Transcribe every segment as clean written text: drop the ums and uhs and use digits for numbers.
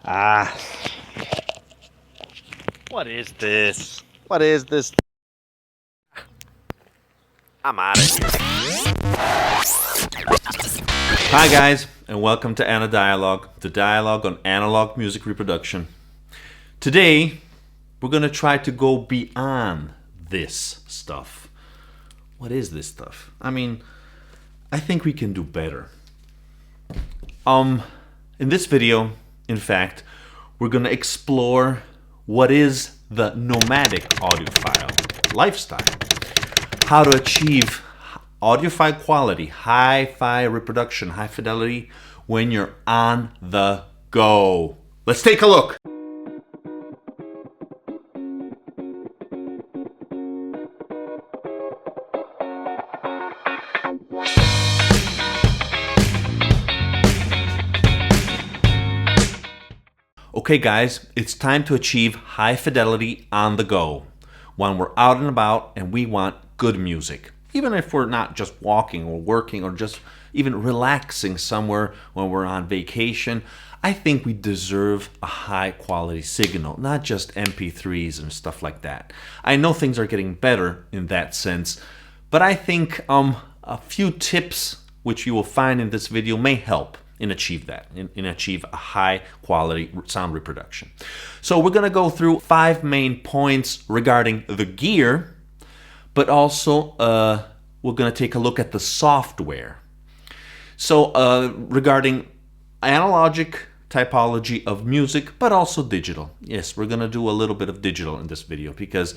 Ah, what is this? What is this? I'm out of here. Hi guys, and welcome to ANA the dialogue on analog music reproduction. Today, we're going to try to go beyond this stuff. What is this stuff? I mean, I think we can do better. In this video, in fact, we're going to explore what is the nomadic audiophile lifestyle, how to achieve audiophile quality, hi-fi reproduction, high fidelity when you're on the go. Let's take a look. Okay guys, it's time to achieve high fidelity on the go when we're out and about and we want good music. Even if we're not just walking or working or just even relaxing somewhere when we're on vacation, I think we deserve a high quality signal, not just MP3s and stuff like that. I know things are getting better in that sense, but I think a few tips which you will find in this video may help in achieve that, in achieve a high quality sound reproduction. So we're going to go through 5 main points regarding the gear, but also we're going to take a look at the software. So regarding analogic typology of music, but also digital. Yes, we're going to do a little bit of digital in this video because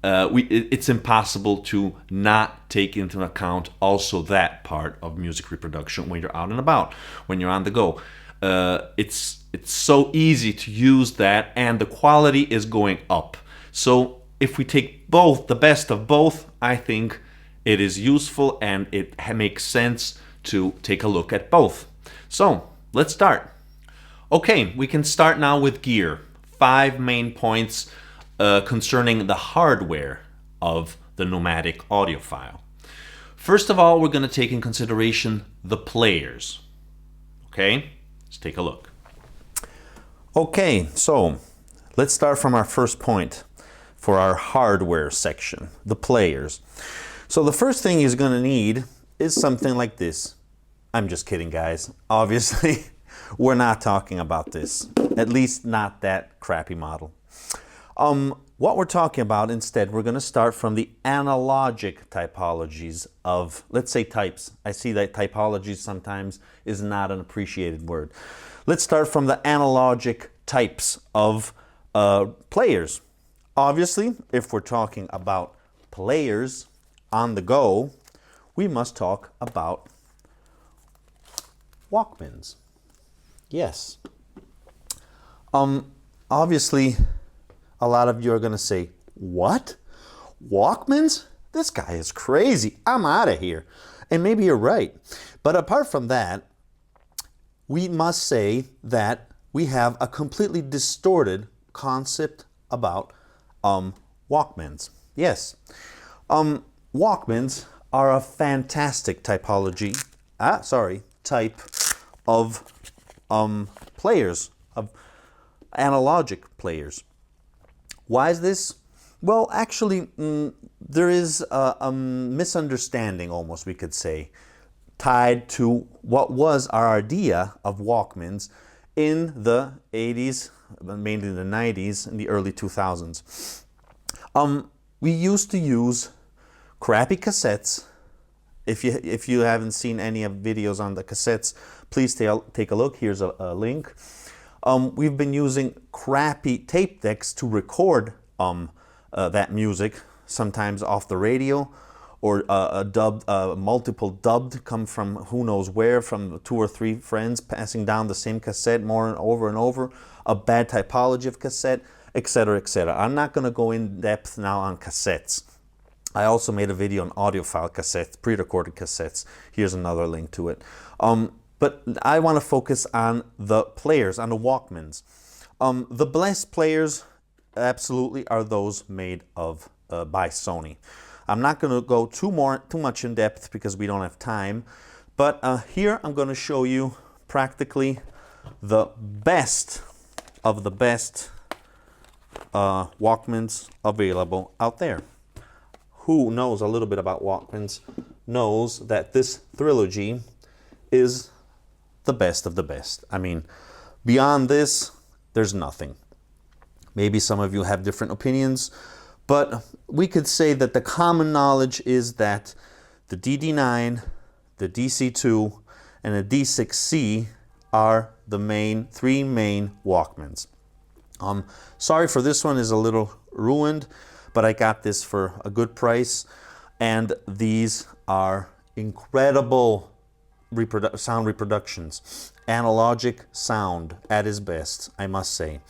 it's impossible to not take into account also that part of music reproduction when you're out and about, when you're on the go. It's so easy to use that, and the quality is going up. So if we take both, the best of both, I think it is useful and it makes sense to take a look at both. So let's start. Okay, we can start now with gear. 5 main points concerning the hardware of the nomadic audiophile. First of all, we're going to take in consideration the players. Okay, let's take a look. Okay, so let's start from our first point for our hardware section, the players. So the first thing you're going to need is something like this. I'm just kidding, guys. Obviously, we're not talking about this, at least not that crappy model. What we're talking about instead, we're going to start from the analogic typologies of, let's say, types. I see that typologies sometimes is not an appreciated word. Let's start from the analogic types of players. Obviously, if we're talking about players on the go, we must talk about WALKMANs. Yes. Obviously, a lot of you are going to say, what? WALKMANs? This guy is crazy. I'm out of here. And maybe you're right. But apart from that, we must say that we have a completely distorted concept about WALKMANs. Yes. WALKMANs are a fantastic type of players, of analogic players. Why is this? Well, actually, there is a misunderstanding, almost we could say, tied to what was our idea of WALKMANs in the 80s, mainly the 90s, and the early 2000s. We used to use crappy cassettes. If you haven't seen any of videos on the cassettes, please take a look. Here's a link. We've been using crappy tape decks to record that music, sometimes off the radio, or multiple dubbed, come from who knows where, from 2 or 3 friends passing down the same cassette more and over, a bad typology of cassette, etc., etc. I'm not going to go in depth now on cassettes. I also made a video on audiophile cassettes, pre-recorded cassettes. Here's another link to it. But I want to focus on the players, on the WALKMANs. The best players absolutely are those made of by Sony. I'm not going to go too much in depth because we don't have time, but here I'm going to show you practically the best of the best Walkmans available out there. Who knows a little bit about Walkmans knows that this trilogy is the best of the best. I mean, beyond this, there's nothing. Maybe some of you have different opinions, but we could say that the common knowledge is that the DD9, the DC2, and the D6C are the three main Walkmans. Sorry for this one is a little ruined, but I got this for a good price, and these are incredible sound reproductions. Analogic sound at its best, I must say.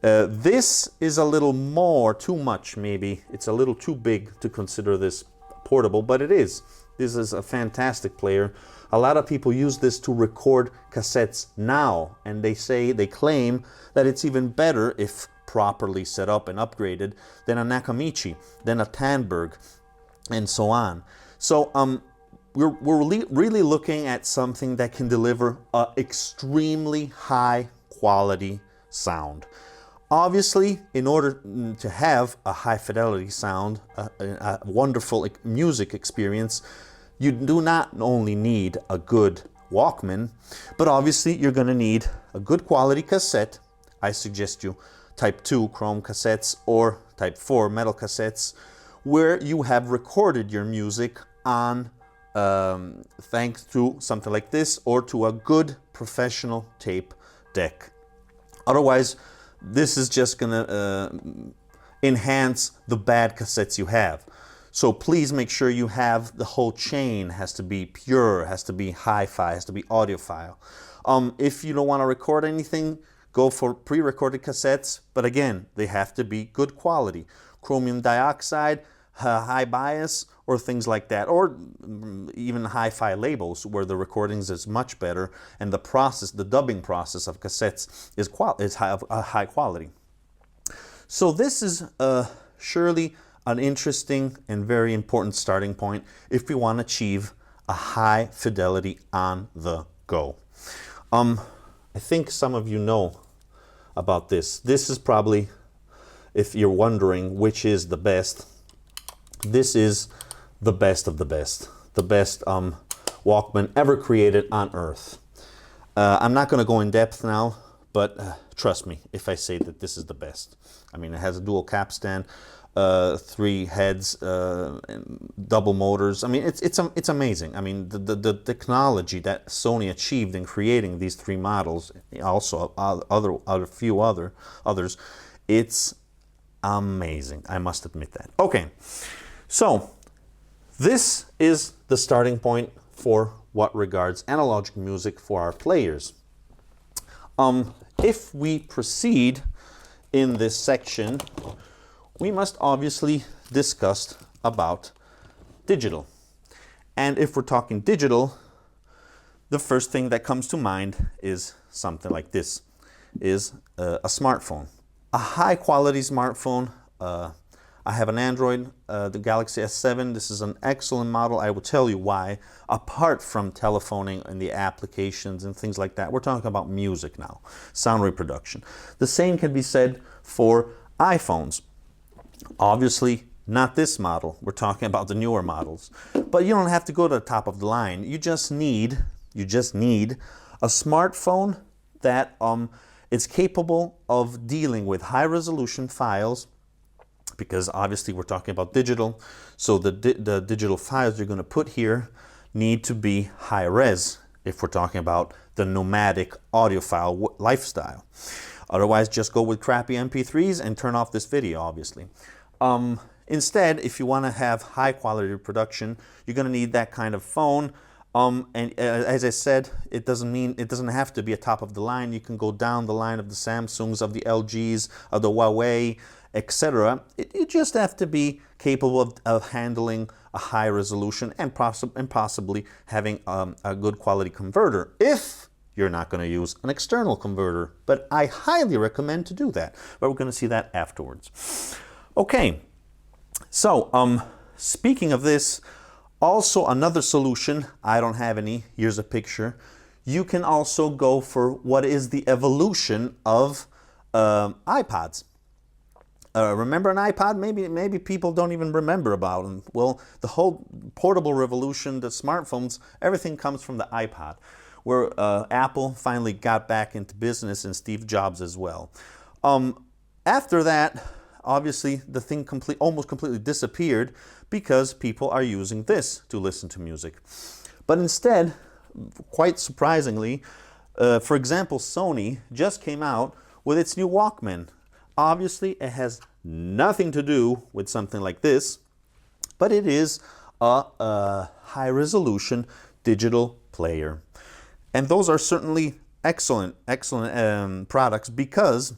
This is a little more, too much maybe. It's a little too big to consider this portable, but it is. This is a fantastic player. A lot of people use this to record cassettes now, and they claim that it's even better if properly set up and upgraded than a Nakamichi, than a Tandberg, and so on. So we're really looking at something that can deliver an extremely high quality sound. Obviously, in order to have a high fidelity sound, a wonderful music experience, you do not only need a good Walkman, but obviously you're going to need a good quality cassette. I suggest you Type 2 chrome cassettes or Type 4 metal cassettes, where you have recorded your music on thanks to something like this, or to a good professional tape deck. Otherwise, this is just gonna enhance the bad cassettes you have. So please make sure you have the whole chain. Has to be pure, has to be hi-fi, has to be audiophile. If you don't want to record anything, go for pre-recorded cassettes, but again, they have to be good quality. Chromium dioxide, high bias, or things like that, or even hi-fi labels where the recordings is much better and the process, the dubbing process of cassettes is high quality. So this is surely an interesting and very important starting point if we want to achieve a high fidelity on the go. I think some of you know about this. This is probably, if you're wondering which is the best, this is the best of the best Walkman ever created on Earth. I'm not going to go in depth now, but trust me if I say that this is the best. I mean, it has a dual capstan, 3 heads, double motors. I mean, it's amazing. I mean, the technology that Sony achieved in creating these 3 models, also a few others, it's amazing. I must admit that. Okay, so this is the starting point for what regards analogic music for our players. If we proceed in this section, we must obviously discuss about digital. And if we're talking digital, the first thing that comes to mind is something like this, is a smartphone. A high quality smartphone. I have an Android, the Galaxy S7. This is an excellent model. I will tell you why. Apart from telephoning and the applications and things like that, we're talking about music now, sound reproduction. The same can be said for iPhones. Obviously, not this model. We're talking about the newer models. But you don't have to go to the top of the line. You just need a smartphone that is capable of dealing with high resolution files, because obviously we're talking about digital. So the digital files you're going to put here need to be high res if we're talking about the nomadic audiophile lifestyle. Otherwise, just go with crappy MP3s and turn off this video, obviously. Instead, if you want to have high quality production, you're going to need that kind of phone. And as I said, it doesn't have to be a top of the line. You can go down the line of the Samsungs, of the LGs, of the Huawei, etc. You just have to be capable of handling a high resolution and possibly having a good quality converter, if you're not going to use an external converter. But I highly recommend to do that. But we're going to see that afterwards. Okay, so speaking of this, also another solution, I don't have any, here's a picture. You can also go for what is the evolution of iPods. Remember an iPod? Maybe people don't even remember about them. Well, the whole portable revolution, the smartphones, everything comes from the iPod, where Apple finally got back into business, and Steve Jobs as well. After that, obviously, the thing almost completely disappeared because people are using this to listen to music. But instead, quite surprisingly, for example, Sony just came out with its new Walkman. Obviously, it has nothing to do with something like this, but it is a high-resolution digital player. And those are certainly excellent products, because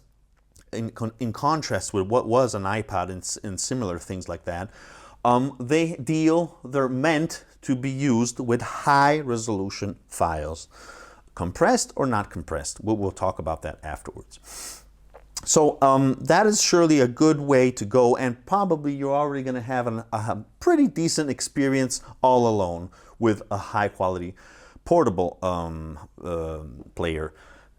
in contrast with what was an iPod and similar things like that, they're meant to be used with high-resolution files, compressed or not compressed. We'll talk about that afterwards. So that is surely a good way to go, and probably you're already going to have a pretty decent experience all alone with a high-quality portable player,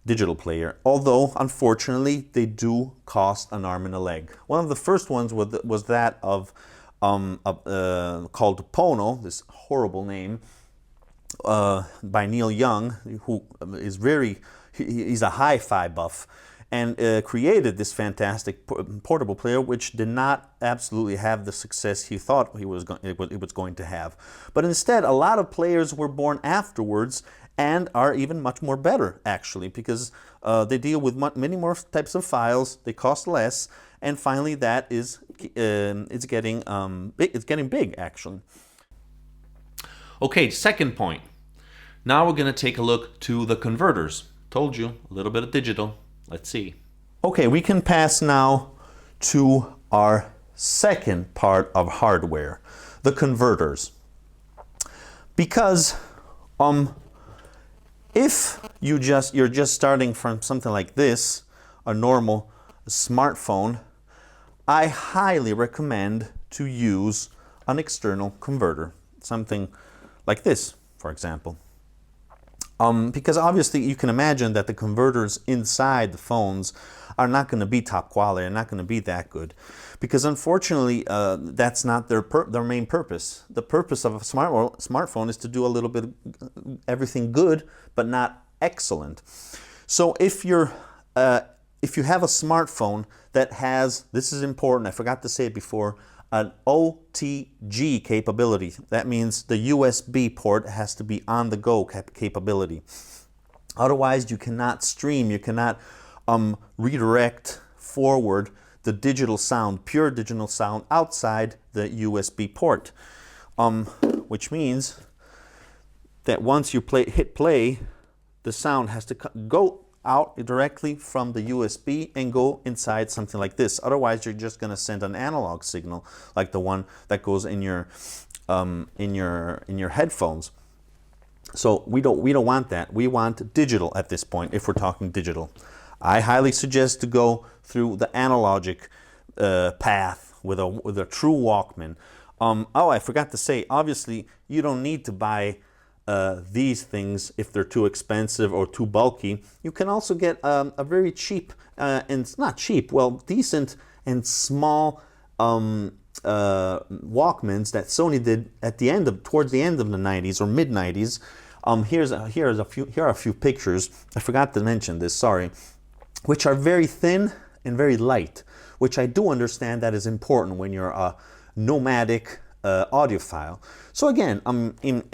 digital player. Although, unfortunately, they do cost an arm and a leg. One of the first ones was that of called Pono, this horrible name, by Neil Young, who is he's a hi-fi buff, and created this fantastic portable player, which did not absolutely have the success he thought it was going to have. But instead, a lot of players were born afterwards and are even much more better, actually, because they deal with many more types of files, they cost less, and finally that is it's getting big, actually. Okay, second point. Now we're going to take a look to the converters. Told you, a little bit of digital. Let's see. Okay, we can pass now to our second part of hardware, the converters. Because if you're just starting from something like this, a normal smartphone, I highly recommend to use an external converter, something like this, for example. Because obviously you can imagine that the converters inside the phones are not going to be top quality, they're not going to be that good. Because unfortunately, that's not their main purpose. The purpose of a smartphone is to do a little bit of everything good, but not excellent. So if you have a smartphone that has, this is important, I forgot to say it before, an OTG capability. That means the USB port has to be on the go capability. Otherwise, you cannot stream, you cannot redirect forward the digital sound, pure digital sound, outside the USB port. Which means that once you hit play, the sound has to go out directly from the USB and go inside something like this. Otherwise, you're just going to send an analog signal, like the one that goes in your headphones. So we don't want that. We want digital at this point. If we're talking digital, I highly suggest to go through the analogic path with a true Walkman. Oh, I forgot to say. Obviously, you don't need to buy these things if they're too expensive or too bulky. You can also get a very cheap and it's not cheap, well, decent and small Walkmans that Sony did towards the end of the 90s or mid 90s. Here are a few pictures. I forgot to mention this, sorry, which are very thin and very light, which I do understand that is important when you're a nomadic audiophile. So again,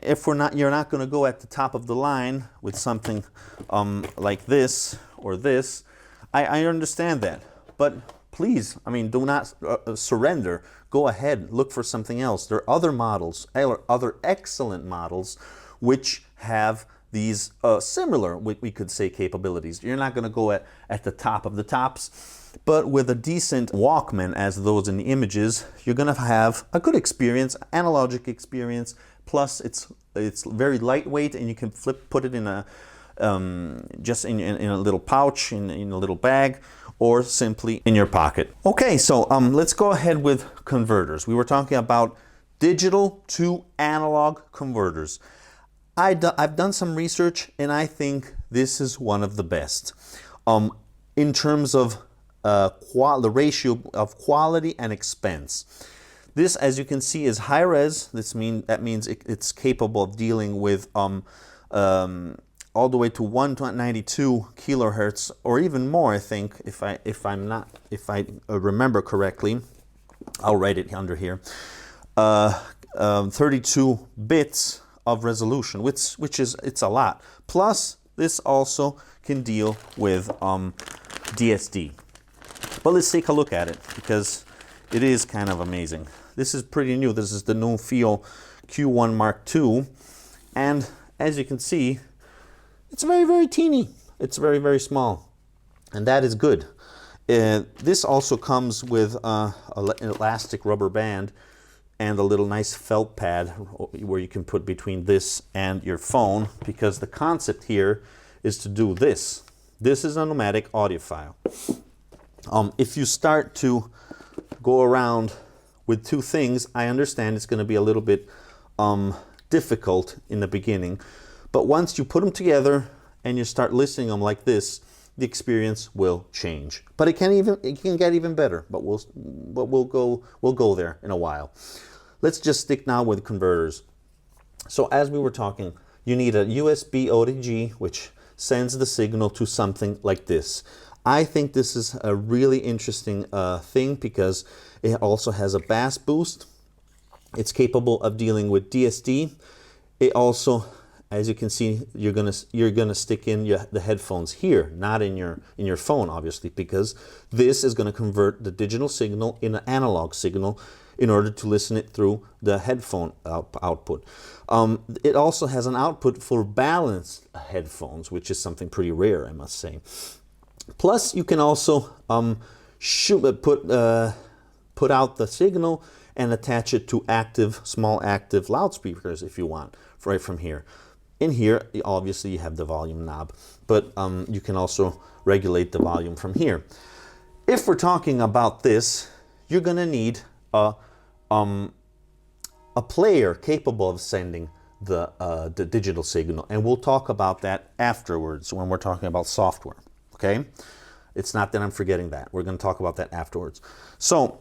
if you're not going to go at the top of the line with something like this or this, I understand that. But please, do not surrender. Go ahead, look for something else. There are other models, other excellent models, which have these similar, we could say, capabilities. You're not going to go at the top of the tops. But with a decent Walkman, as those in the images, you're going to have a good experience, analogic experience. Plus, it's very lightweight, and you can put it in a just in a little pouch, in a little bag, or simply in your pocket. Okay, so let's go ahead with converters. We were talking about digital to analog converters. I've done some research, and I think this is one of the best. In terms of the ratio of quality and expense. This, as you can see, is high res. That means it's capable of dealing with all the way to 192 kilohertz, or even more. I think, if I remember correctly, I'll write it under here. 32 bits of resolution, which is, it's a lot. Plus, this also can deal with DSD. But let's take a look at it, because it is kind of amazing. This is pretty new. This is the NOMADIC Q1 Mark II, and as you can see, it's very, very teeny. It's very, very small, and that is good. This also comes with an elastic rubber band and a little nice felt pad where you can put between this and your phone, because the concept here is to do this. This is a NOMADIC audiophile. If you start to go around with two things, I understand it's going to be a little bit difficult in the beginning, but once you put them together and you start listening them like this, the experience will change. But it can get even better. But we'll go there in a while. Let's just stick now with converters. So as we were talking, you need a USB OTG, which sends the signal to something like this. I think this is a really interesting thing, because it also has a bass boost. It's capable of dealing with DSD. It also, as you can see, you're gonna stick in the headphones here, not in your phone, obviously, because this is gonna convert the digital signal in an analog signal in order to listen it through the headphone output. It also has an output for balanced headphones, which is something pretty rare, I must say. Plus, you can also put out the signal and attach it to small active loudspeakers if you want, right from here. In here, obviously, you have the volume knob, but you can also regulate the volume from here. If we're talking about this, you're gonna need a player capable of sending the digital signal, and we'll talk about that afterwards when we're talking about software. Okay, it's not that I'm forgetting that. We're going to talk about that afterwards. So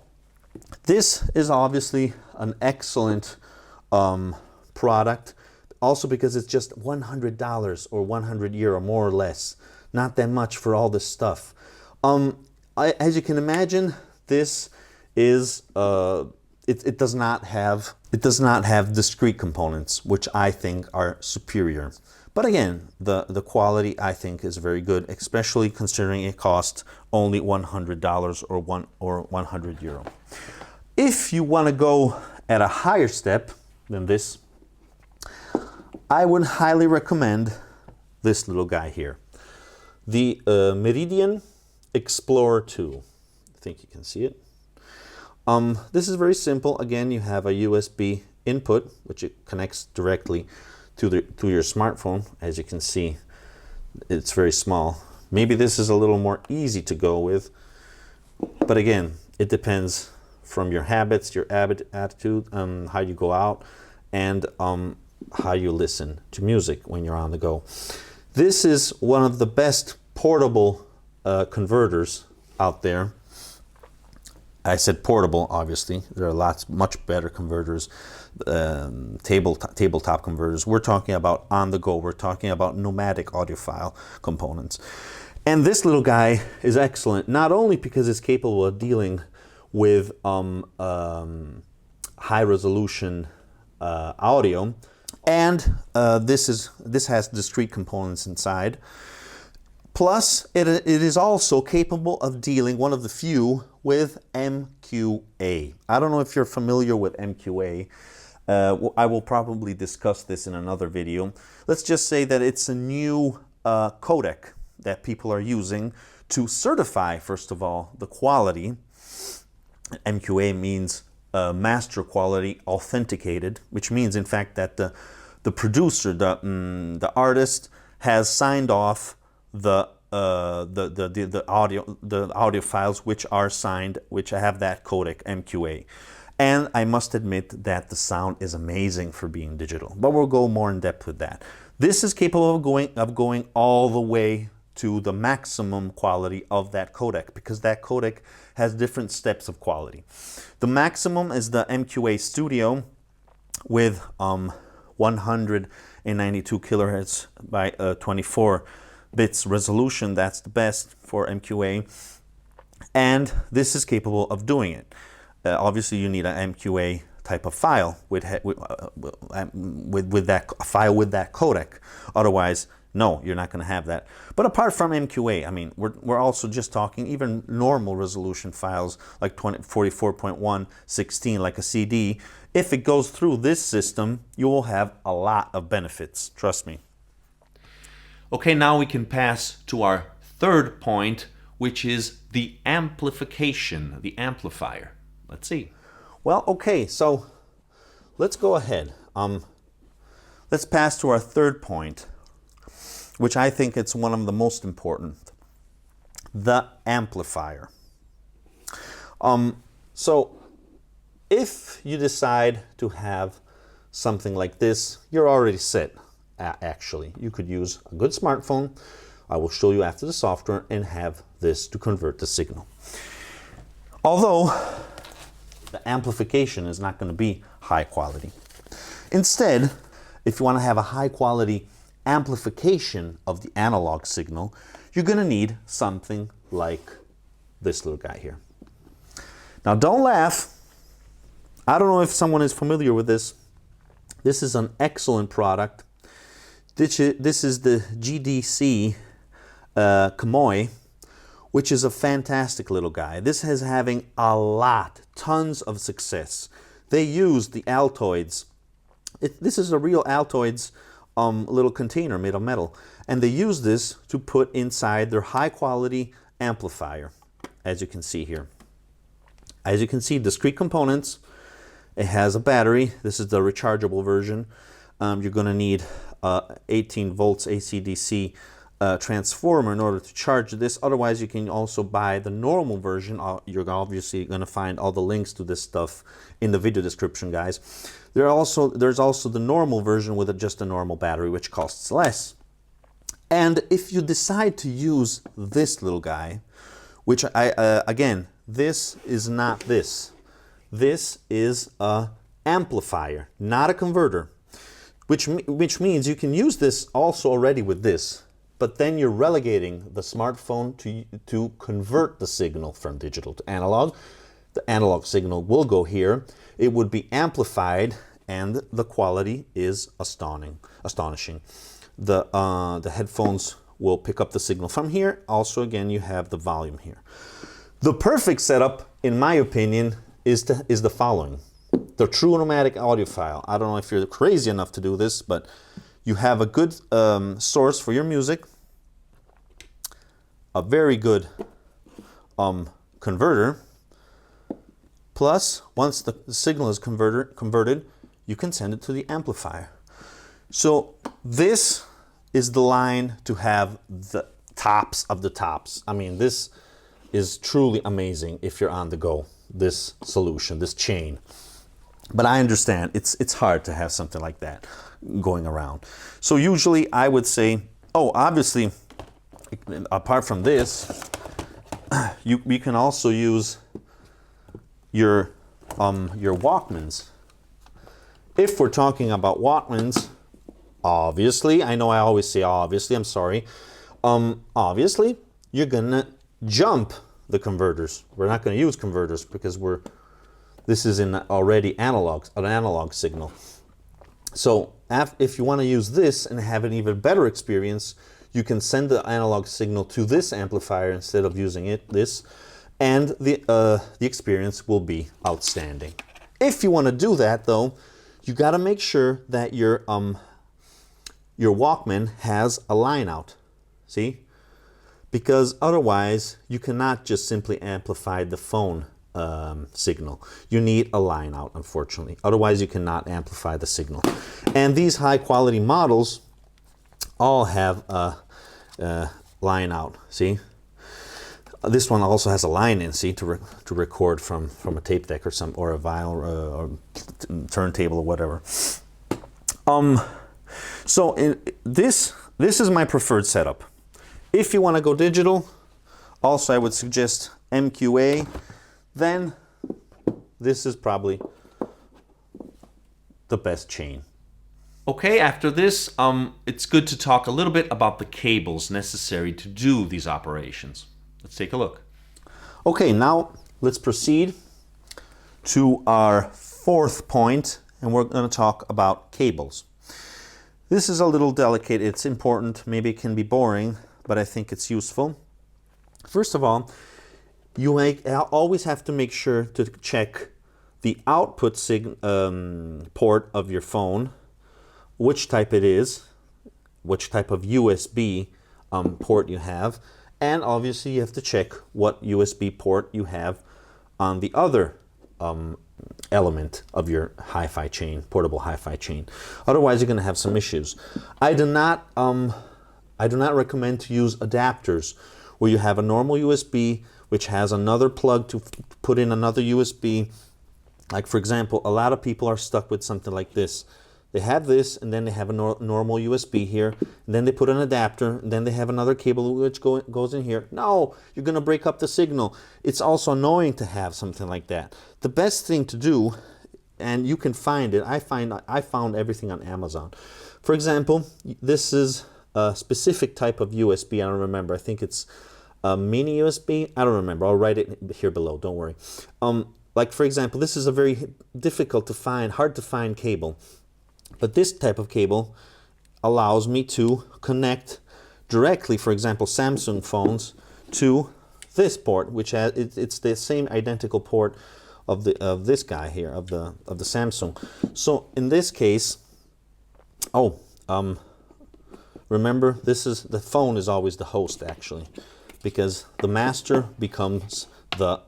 this is obviously an excellent product, also because it's just $100 or €100, more or less. Not that much for all this stuff. As you can imagine, this is it does not have discrete components, which I think are superior. But again, the quality, I think, is very good, especially considering it costs only $100 or €100. If you want to go at a higher step than this, I would highly recommend this little guy here, the Meridian Explorer 2. I think you can see it. This is very simple. Again, you have a USB input, which it connects directly to your smartphone. As you can see, it's very small. Maybe this is a little more easy to go with, but again, it depends from your habits, your attitude, how you go out, and how you listen to music when you're on the go. This is one of the best portable converters out there. I said portable, obviously. There are much better converters, tabletop converters. We're talking about on the go. We're talking about NOMADIC audiophile components. And this little guy is excellent, not only because it's capable of dealing with high resolution audio, and this has discrete components inside. Plus, it is also capable of dealing, one of the few, with MQA. I don't know if you're familiar with MQA. I will probably discuss this in another video. Let's just say that it's a new codec that people are using to certify, first of all, the quality. MQA means master quality authenticated, which means, in fact, that the producer, the artist, has signed off the audio files which are signed, which have that codec MQA. And I must admit that the sound is amazing for being digital, but we'll go more in depth with that. This is capable of going all the way to the maximum quality of that codec, because that codec has different steps of quality. The maximum is the MQA-Studio with 192 kilohertz by 24 bits resolution. That's the best for MQA, and this is capable of doing it. Obviously, you need an MQA type of file with that file with that codec. Otherwise, no, you're not going to have that. But apart from MQA, I mean, we're also just talking even normal resolution files like 44.116, like a CD. If it goes through this system, you will have a lot of benefits. Trust me. Okay, now we can pass to our third point, which is the amplification, the amplifier. Let's see. Well, okay, so let's go ahead. Let's pass to our third point, which I think it's one of the most important, the amplifier. So if you decide to have something like this, you're already set, actually. You could use a good smartphone, I will show you after the software, and have this to convert the signal. Although the amplification is not going to be high quality. Instead, if you want to have a high quality amplification of the analog signal, you're going to need something like this little guy here. Now don't laugh. I don't know if someone is familiar with this. This is an excellent product. This is the GDC Kamoy, which is a fantastic little guy. This is having a lot, tons of success. They use the Altoids. This is a real Altoids little container made of metal, and they use this to put inside their high quality amplifier, as you can see here. As you can see, discrete components. It has a battery. This is the rechargeable version. You're going to need 18 volts AC/DC transformer in order to charge this. Otherwise, you can also buy the normal version. You're obviously going to find all the links to this stuff in the video description, guys. There's also the normal version with just a normal battery, which costs less. And if you decide to use this little guy, which again, this is not this. This is a amplifier, not a converter, which means you can use this also already with this. But then you're relegating the smartphone to convert the signal from digital to analog. The analog signal will go here. It would be amplified, and the quality is astonishing. The headphones will pick up the signal from here. Also, again, you have the volume here. The perfect setup, in my opinion, is the following. The true nomadic audiophile. I don't know if you're crazy enough to do this, but you have a good source for your music, a very good converter, plus once the signal is converted, you can send it to the amplifier. So this is the line to have the tops of the tops. I mean, this is truly amazing if you're on the go, this solution, this chain. But I understand it's hard to have something like that going around. So usually I would say, oh, obviously, apart from this, you can also use your WALKMANs. If we're talking about WALKMANs, obviously, I know I always say obviously, I'm sorry. Obviously, you're gonna jump the converters. We're not gonna use converters because this is an analog signal. So if you want to use this and have an even better experience, you can send the analog signal to this amplifier instead of using this, and the experience will be outstanding. If you want to do that, though, you got to make sure that your Walkman has a line out. See? Because otherwise, you cannot just simply amplify the phone signal. You need a line out, unfortunately. Otherwise, you cannot amplify the signal. And these high quality models all have a line out. See, this one also has a line in. See, to record from a tape deck or a vinyl or turntable or whatever. So this is my preferred setup. If you want to go digital, also I would suggest MQA, then this is probably the best chain. Okay, after this, it's good to talk a little bit about the cables necessary to do these operations. Let's take a look. Okay, now let's proceed to our fourth point, and we're going to talk about cables. This is a little delicate, it's important, maybe it can be boring, but I think it's useful. First of all, you always have to make sure to check the output port of your phone, which type it is, which type of USB port you have, and obviously you have to check what USB port you have on the other element of your hi-fi chain, portable hi-fi chain. Otherwise, you're going to have some issues. I do not recommend to use adapters where you have a normal USB which has another plug to put in another USB. Like for example, a lot of people are stuck with something like this. They have this, and then they have a normal USB here, and then they put an adapter, and then they have another cable which goes in here. No, you're going to break up the signal. It's also annoying to have something like that. The best thing to do, and you can find it, I found everything on Amazon. For example, this is a specific type of USB, I don't remember. I think it's a mini USB. I don't remember. I'll write it here below, don't worry. Like for example, this is a very difficult to find, hard to find cable. But this type of cable allows me to connect directly, for example, Samsung phones to this port, which has it's the same identical port of this guy here, of the Samsung. So in this case, remember, this is the phone is always the host actually, because the master becomes the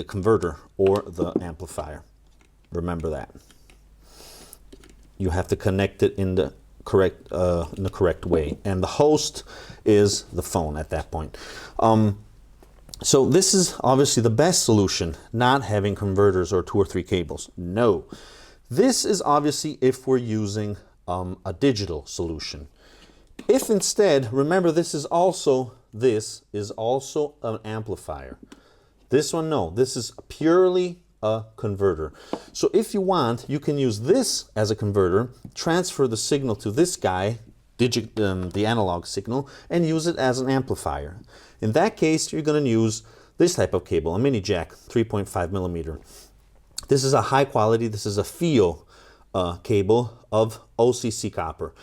converter or the amplifier. Remember that. You have to connect it in the correct way, and the host is the phone at that point. So this is obviously the best solution, not having converters or 2 or 3 cables. No, this is obviously if we're using a digital solution. If instead, remember, this is also an amplifier. This one, no, this is purely a converter. So if you want, you can use this as a converter, transfer the signal to this guy, the analog signal, and use it as an amplifier. In that case, you're going to use this type of cable, a mini jack, 3.5 millimeter. This is a high quality, this is a FIO cable of OCC copper.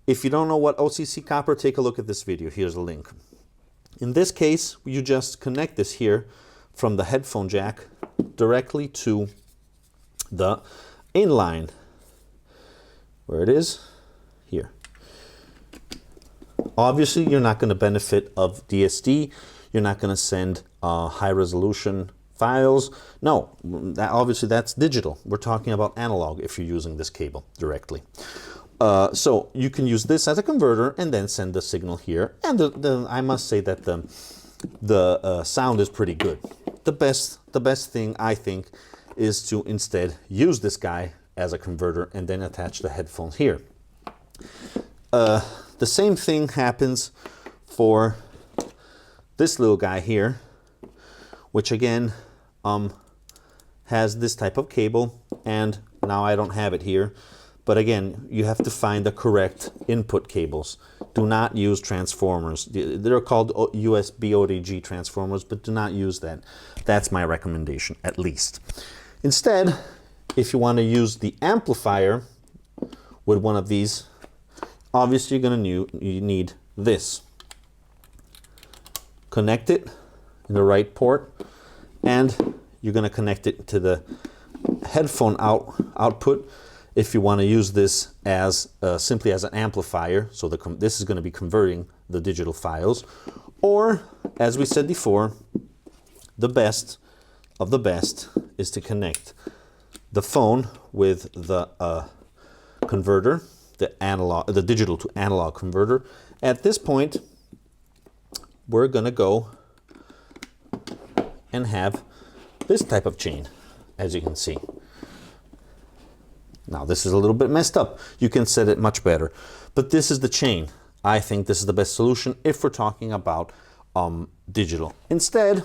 If you don't know what OCC copper, take a look at this video. Here's a link. In this case, you just connect this here from the headphone jack directly to the inline, where it is, here. Obviously, you're not going to benefit of DSD. You're not going to send high resolution files. No, obviously that's digital. We're talking about analog if you're using this cable directly. So you can use this as a converter and then send the signal here. And I must say that the sound is pretty good. The best thing, I think, is to instead use this guy as a converter and then attach the headphones here. The same thing happens for this little guy here, which again has this type of cable, and now I don't have it here. But again, you have to find the correct input cables. Do not use transformers. They're called USB ODG transformers, but do not use that. That's my recommendation, at least. Instead, if you want to use the amplifier with one of these, obviously you need this. Connect it in the right port, and you're going to connect it to the headphone output. If you want to use this as simply as an amplifier, so this is going to be converting the digital files, or as we said before, the best of the best is to connect the phone with the converter, the digital to analog converter. At this point, we're going to go and have this type of chain, as you can see. Now this is a little bit messed up. You can set it much better. But this is the chain. I think this is the best solution if we're talking about digital. Instead,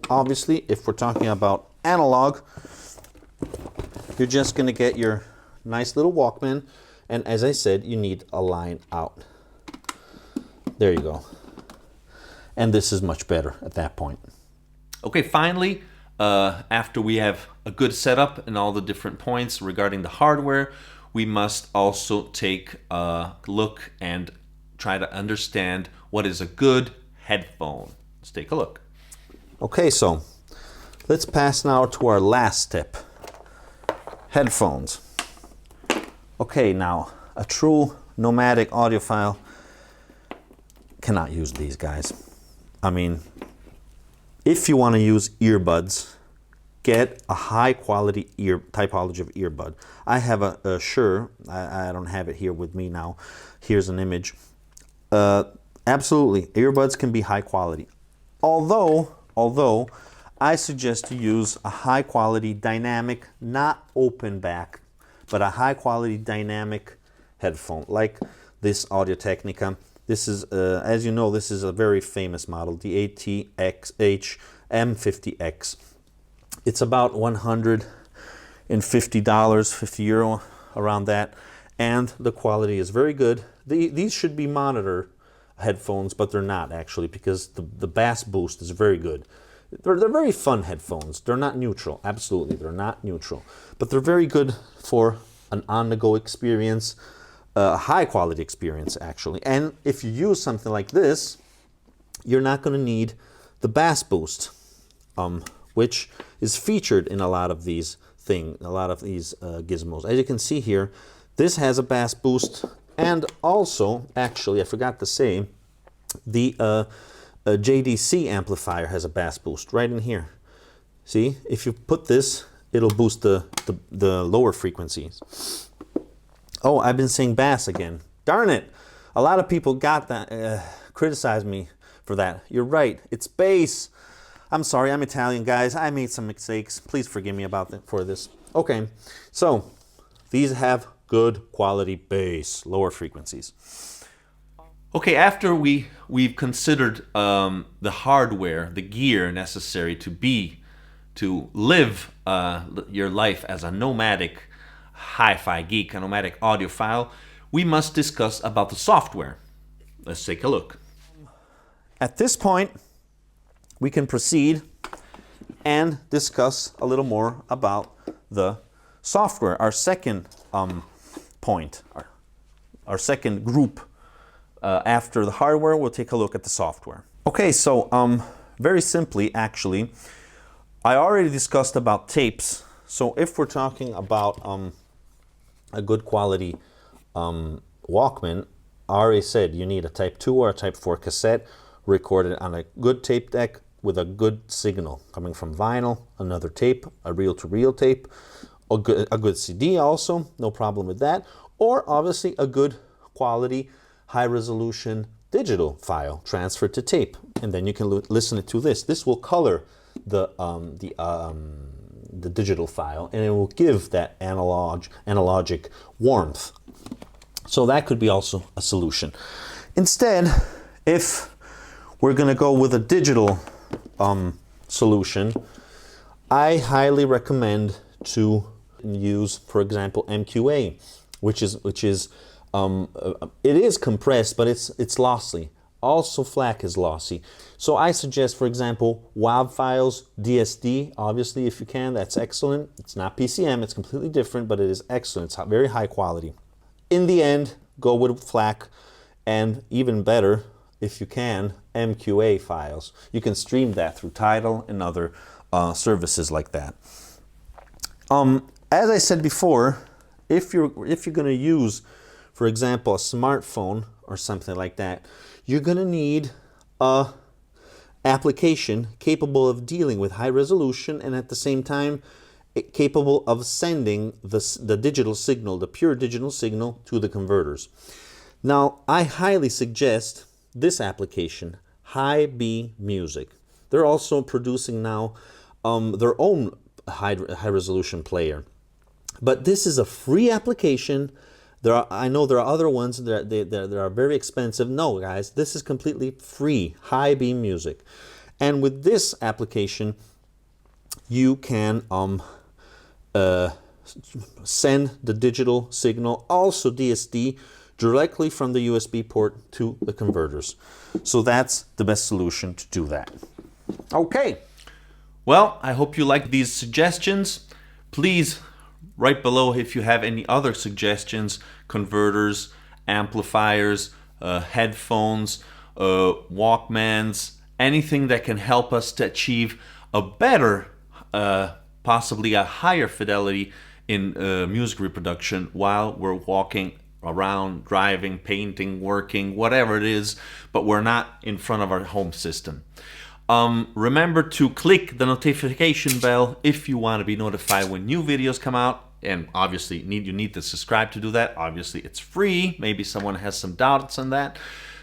obviously, if we're talking about analog, you're just going to get your nice little Walkman, and as I said, you need a line out. There you go. And this is much better at that point. Okay, finally, after we have a good setup and all the different points regarding the hardware, we must also take a look and try to understand what is a good headphone. Let's take a look. Okay, so let's pass now to our last step. Headphones. Okay, now a true nomadic audiophile cannot use these guys. I mean, if you want to use earbuds, get a high quality typology of earbud. I have a Shure, I don't have it here with me now. Here's an image. Absolutely, earbuds can be high quality. Although I suggest to use a high quality dynamic, not open back, but a high quality dynamic headphone like this Audio-Technica. This is, as you know, this is a very famous model, the ATX M50X. It's about $150, €50, around that, and the quality is very good. These should be monitor headphones, but they're not actually, because the bass boost is very good. They're very fun headphones. They're not neutral, absolutely, they're not neutral, but they're very good for an on-the-go experience, a high-quality experience, actually. And if you use something like this, you're not going to need the bass boost, which is featured in a lot of these gizmos. As you can see here, this has a bass boost, and also, actually, I forgot to say, the JDC amplifier has a bass boost right in here. See, if you put this, it'll boost the lower frequencies. Oh, I've been saying bass again. Darn it! A lot of people got that, criticized me for that. You're right, it's bass. I'm sorry, I'm Italian, guys. I made some mistakes. Please forgive me for this. Okay, so these have good quality bass, lower frequencies. Okay, after we've considered the hardware, the gear necessary to live your life as a nomadic hi-fi geek, a nomadic audiophile, we must discuss about the software. Let's take a look. At this point, we can proceed and discuss a little more about the software, our second point, our second group. After the hardware, we'll take a look at the software. Okay, so very simply, actually, I already discussed about tapes. So if we're talking about a good quality Walkman, I already said you need a Type 2 or a Type 4 cassette recorded on a good tape deck with a good signal coming from vinyl, another tape, a reel-to-reel tape, a good CD also, no problem with that, or obviously a good quality high-resolution digital file transferred to tape, and then you can listen to this. This will color the digital file, and it will give that analogic warmth. So that could be also a solution. Instead, if we're going to go with a digital solution, I highly recommend to use, for example, MQA, which is it is compressed, but it's lossy. Also, FLAC is lossy. So I suggest, for example, WAV files, DSD, obviously, if you can, that's excellent. It's not PCM, it's completely different, but it is excellent. It's very high quality. In the end, go with FLAC, and even better, if you can, MQA files. You can stream that through Tidal and other services like that. As I said before, if you're going to use, for example, a smartphone or something like that, you're going to need a application capable of dealing with high resolution and at the same time capable of sending the digital signal, the pure digital signal, to the converters. Now, I highly suggest this application, Hi-B Music. They're also producing now their own high resolution player. But this is a free application, I know there are other ones that are very expensive. No, guys, this is completely free, high beam music. And with this application, you can send the digital signal, also DSD, directly from the USB port to the converters. So that's the best solution to do that. Okay. Well, I hope you like these suggestions. Please write below if you have any other suggestions, converters, amplifiers, headphones, WALKMANs, anything that can help us to achieve a better, possibly a higher fidelity in music reproduction while we're walking around, driving, painting, working, whatever it is, but we're not in front of our home system. Remember to click the notification bell if you want to be notified when new videos come out. And obviously you need to subscribe to do that. Obviously it's free. Maybe someone has some doubts on that.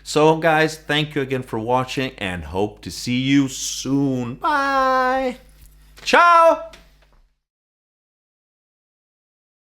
So guys, thank you again for watching and hope to see you soon. Bye. Ciao.